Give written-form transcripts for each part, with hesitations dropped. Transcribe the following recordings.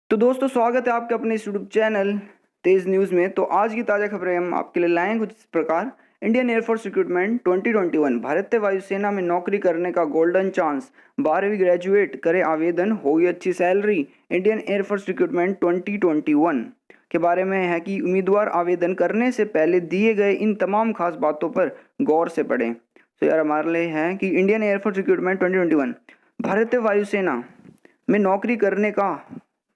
तो दोस्तों स्वागत है आपके अपने इस यूट्यूब चैनल तेज न्यूज़ में। तो आज की ताज़ा खबरें हम आपके लिए लाए हैं कुछ इस प्रकार। इंडियन एयरफोर्स रिक्रूटमेंट 2021 भारतीय वायुसेना में नौकरी करने का गोल्डन चांस। 12वीं ग्रेजुएट करे आवेदन, होगी अच्छी सैलरी। इंडियन एयरफोर्स रिक्रूटमेंट 2021 के बारे में है कि उम्मीदवार आवेदन करने से पहले दिए गए इन तमाम खास बातों पर गौर से पढ़ें। तो यार हमारे लिए है कि इंडियन एयरफोर्स रिक्रूटमेंट 2021 भारतीय वायुसेना में नौकरी करने का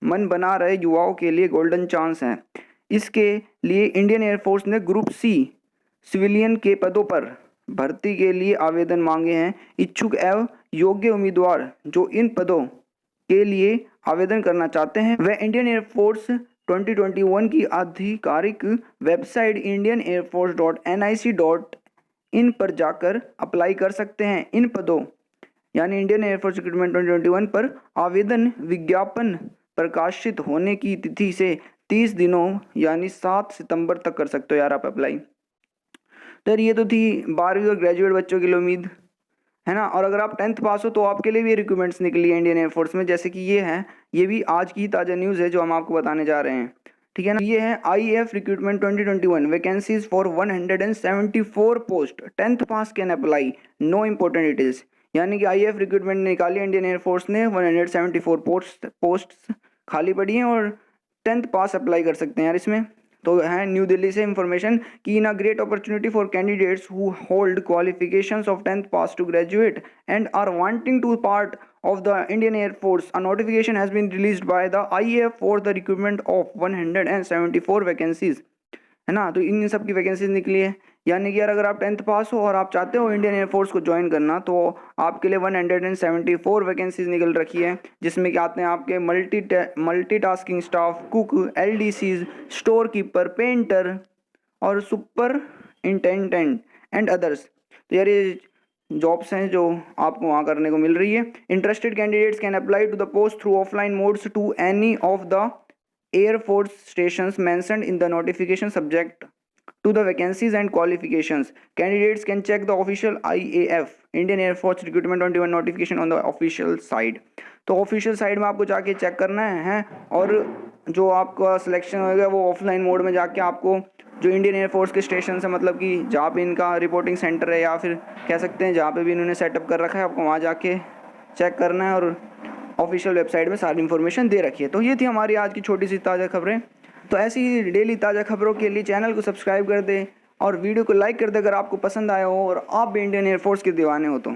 मन बना रहे युवाओं के लिए गोल्डन चांस है। इसके लिए इंडियन एयरफोर्स ने ग्रुप सी सिविलियन के पदों पर भर्ती के लिए आवेदन मांगे हैं। इच्छुक एवं योग्य उम्मीदवार जो इन पदों के लिए आवेदन करना चाहते हैं वह इंडियन एयरफोर्स 2021 की आधिकारिक वेबसाइट indianeirforce.nic.in पर जाकर अप्लाई कर सकते हैं। इन पदों यानी इंडियन एयरफोर्स रिक्रूटमेंट 2021 पर आवेदन विज्ञापन प्रकाशित होने की तिथि से 30 दिनों यानी 7 सितंबर तक कर सकते हो यार आप अप्लाई। तो ये तो थी 12वीं और ग्रेजुएट बच्चों के लिए उम्मीद है ना। और अगर आप 10th पास हो तो आपके लिए भी रिक्रूटमेंट्स निकली है इंडियन एयरफोर्स में, जैसे कि ये है, ये भी आज की ताज़ा न्यूज़ है जो हम आपको बताने जा रहे हैं, ठीक है ना। ये है IAF recruitment 2021 vacancies for 174 post, 10th pass can apply, know important details. यानी कि IAF रिक्रूटमेंट निकाली इंडियन एयरफोर्स ने, 174 पोस्ट खाली पड़ी हैं और 10th पास अप्लाई कर सकते हैं यार इसमें। तो है न्यू दिल्ली से इंफॉर्मेशन कि in a great opportunity for candidates who hold qualifications of 10th pass to graduate and are wanting to part of the Indian Air Force. A notification has been released by the IAF for the recruitment of 174 vacancies, है ना। तो इन सब की vacancies निकली है। यानी कि यार अगर आप 10th पास हो और आप चाहते हो इंडियन एयरफोर्स को ज्वाइन करना तो आपके लिए 174 वैकेंसीज निकल रखी है, जिसमें कि आते हैं आपके multitasking staff, cook, LDCs, store keeper, painter और सुपर इंटेंडेंट एंड अदर्स। तो यार ये जॉब्स हैं जो आपको वहाँ करने को मिल रही है। Interested candidates can apply to the post through offline modes to any of the air force stations mentioned in the notification subject to the vacancies and qualifications. Candidates can check the official IAF Indian Air Force Recruitment 21 notification on the official side. तो official side में आपको जाके check करना है और जो आपका selection होगा वो ऑफलाइन मोड में जाके आपको जो इंडियन एयरफोर्स के स्टेशन है, मतलब कि जहाँ पे इनका रिपोर्टिंग सेंटर है या फिर कह सकते हैं जहाँ पे भी इन्होंने सेटअप कर रखा है, आपको वहाँ जाके चेक करना है और ऑफिशियल वेबसाइट में सारी इन्फॉर्मेशन दे रखी है। तो ये थी हमारी आज की छोटी सी ताज़ा खबरें। तो ऐसी ही डेली ताज़ा खबरों के लिए चैनल को सब्सक्राइब कर दें और वीडियो को लाइक कर दें अगर आपको पसंद आया हो और आप भी इंडियन एयरफोर्स के दीवाने हो तो।